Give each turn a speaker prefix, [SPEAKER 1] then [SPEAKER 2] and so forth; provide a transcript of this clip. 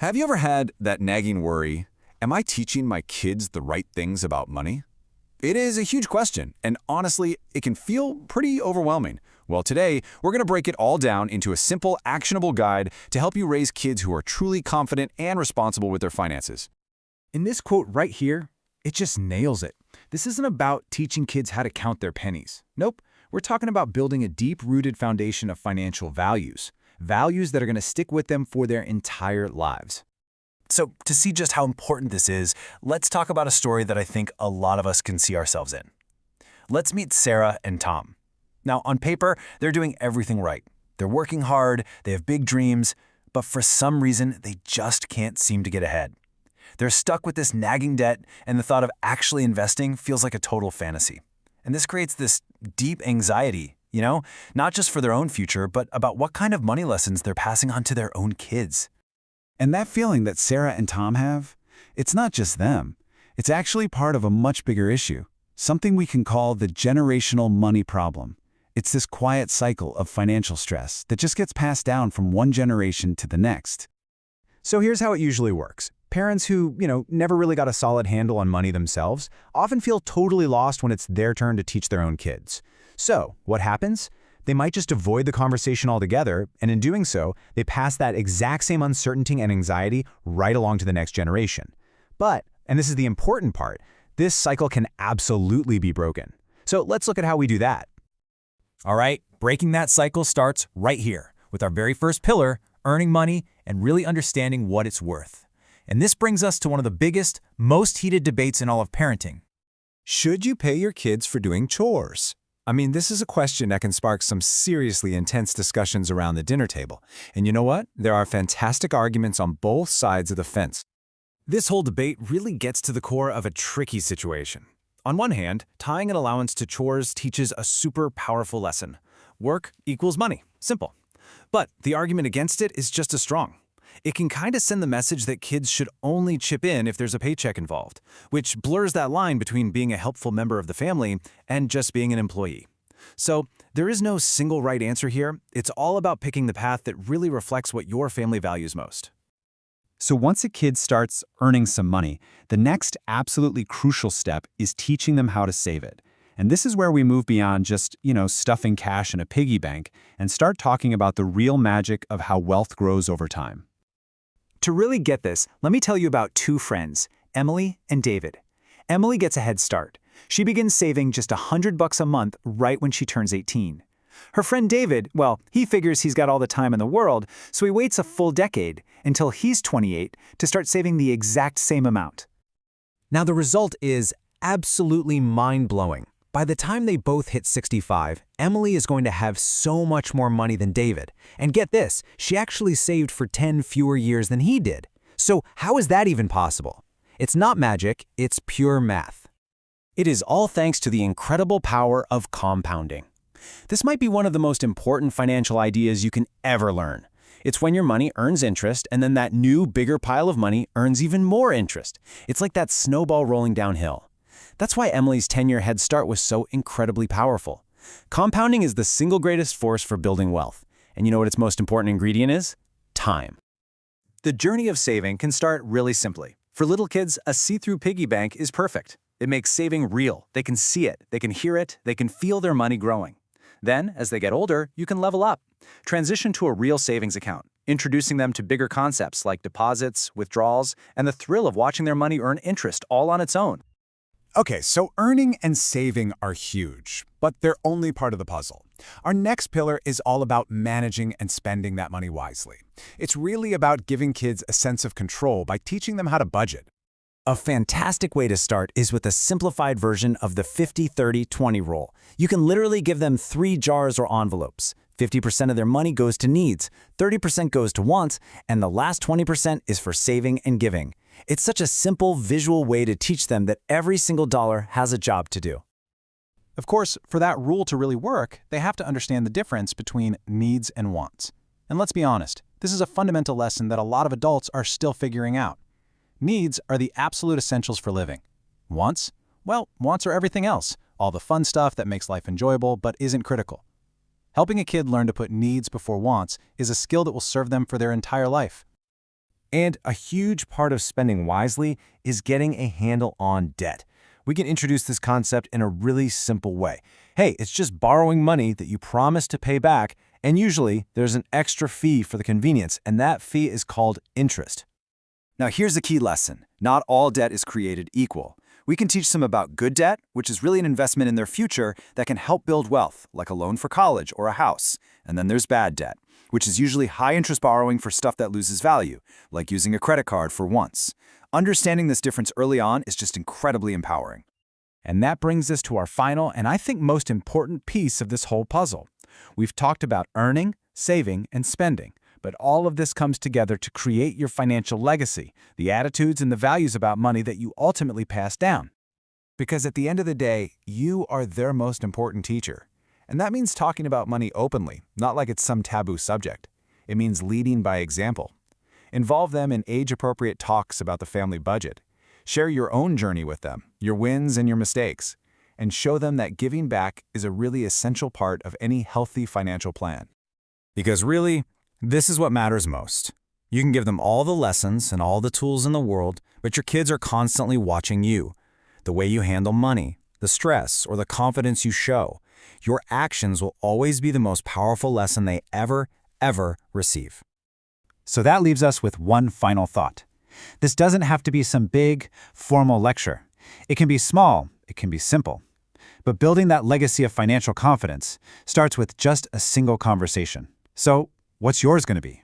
[SPEAKER 1] Have you ever had that nagging worry, am I teaching my kids the right things about money? It is a huge question, and honestly, it can feel pretty overwhelming. Well, today, we're going to break it all down into a simple, actionable guide to help you raise kids who are truly confident and responsible with their finances.
[SPEAKER 2] In this quote right here, it just nails it. This isn't about teaching kids how to count their pennies. Nope, we're talking about building a deep-rooted foundation of financial values. Values that are going to stick with them for their entire lives.
[SPEAKER 3] So, to see just how important this is, let's talk about a story that I think a lot of us can see ourselves in. Let's meet Sarah and Tom. Now, on paper, they're doing everything right. They're working hard, they have big dreams, but for some reason, they just can't seem to get ahead. They're stuck with this nagging debt, and the thought of actually investing feels like a total fantasy. And this creates this deep anxiety, not just for their own future, but about what kind of money lessons they're passing on to their own kids.
[SPEAKER 4] And that feeling that Sarah and Tom have, it's not just them. It's actually part of a much bigger issue, something we can call the generational money problem. It's this quiet cycle of financial stress that just gets passed down from one generation to the next.
[SPEAKER 2] So here's how it usually works. Parents who, never really got a solid handle on money themselves often feel totally lost when it's their turn to teach their own kids. So, what happens? They might just avoid the conversation altogether, and in doing so, they pass that exact same uncertainty and anxiety right along to the next generation. But, and this is the important part, this cycle can absolutely be broken. So let's look at how we do that.
[SPEAKER 3] All right, breaking that cycle starts right here, with our very first pillar, earning money and really understanding what it's worth. And this brings us to one of the biggest, most heated debates in all of parenting.
[SPEAKER 5] Should you pay your kids for doing chores? I mean, this is a question that can spark some seriously intense discussions around the dinner table. And you know what? There are fantastic arguments on both sides of the fence.
[SPEAKER 2] This whole debate really gets to the core of a tricky situation. On one hand, tying an allowance to chores teaches a super powerful lesson. Work equals money. Simple. But the argument against it is just as strong. It can kind of send the message that kids should only chip in if there's a paycheck involved, which blurs that line between being a helpful member of the family and just being an employee. So there is no single right answer here. It's all about picking the path that really reflects what your family values most.
[SPEAKER 4] So once a kid starts earning some money, the next absolutely crucial step is teaching them how to save it. And this is where we move beyond just, stuffing cash in a piggy bank and start talking about the real magic of how wealth grows over time.
[SPEAKER 2] To really get this, let me tell you about two friends, Emily and David. Emily gets a head start. She begins saving just $100 a month right when she turns 18. Her friend David, well, he figures he's got all the time in the world, so he waits a full decade, until he's 28, to start saving the exact same amount.
[SPEAKER 6] Now the result is absolutely mind-blowing. By the time they both hit 65, Emily is going to have so much more money than David. And get this, she actually saved for 10 fewer years than he did. So how is that even possible? It's not magic, it's pure math.
[SPEAKER 3] It is all thanks to the incredible power of compounding. This might be one of the most important financial ideas you can ever learn. It's when your money earns interest, and then that new, bigger pile of money earns even more interest. It's like that snowball rolling downhill. That's why Emily's 10-year head start was so incredibly powerful. Compounding is the single greatest force for building wealth. And you know what its most important ingredient is? Time.
[SPEAKER 2] The journey of saving can start really simply. For little kids, a see-through piggy bank is perfect. It makes saving real. They can see it, they can hear it, they can feel their money growing. Then, as they get older, you can level up. Transition to a real savings account, introducing them to bigger concepts like deposits, withdrawals, and the thrill of watching their money earn interest all on its own.
[SPEAKER 4] Okay, so earning and saving are huge, but they're only part of the puzzle. Our next pillar is all about managing and spending that money wisely. It's really about giving kids a sense of control by teaching them how to budget.
[SPEAKER 3] A fantastic way to start is with a simplified version of the 50-30-20 rule. You can literally give them 3 jars or envelopes. 50% of their money goes to needs, 30% goes to wants, and the last 20% is for saving and giving. It's such a simple visual way to teach them that every single dollar has a job to do.
[SPEAKER 7] Of course, for that rule to really work, they have to understand the difference between needs and wants. And let's be honest, this is a fundamental lesson that a lot of adults are still figuring out. Needs are the absolute essentials for living. Wants? Well, wants are everything else, all the fun stuff that makes life enjoyable but isn't critical. Helping a kid learn to put needs before wants is a skill that will serve them for their entire life.
[SPEAKER 3] And a huge part of spending wisely is getting a handle on debt. We can introduce this concept in a really simple way. Hey, it's just borrowing money that you promise to pay back, and usually there's an extra fee for the convenience, and that fee is called interest.
[SPEAKER 2] Now here's the key lesson. Not all debt is created equal. We can teach them about good debt, which is really an investment in their future that can help build wealth, like a loan for college or a house. And then there's bad debt, which is usually high-interest borrowing for stuff that loses value, like using a credit card for once. Understanding this difference early on is just incredibly empowering.
[SPEAKER 5] And that brings us to our final and I think most important piece of this whole puzzle. We've talked about earning, saving, and spending, but all of this comes together to create your financial legacy, the attitudes and the values about money that you ultimately pass down.
[SPEAKER 1] Because at the end of the day, you are their most important teacher. And that means talking about money openly, not like it's some taboo subject. It means leading by example. Involve them in age-appropriate talks about the family budget. Share your own journey with them, your wins and your mistakes, and show them that giving back is a really essential part of any healthy financial plan.
[SPEAKER 2] Because really, this is what matters most. You can give them all the lessons and all the tools in the world, but your kids are constantly watching you. The way you handle money, the stress, or the confidence you show. Your actions will always be the most powerful lesson they ever receive.
[SPEAKER 7] So that leaves us with one final thought. This doesn't have to be some big, formal lecture. It can be small, it can be simple. But building that legacy of financial confidence starts with just a single conversation. So, what's yours going to be?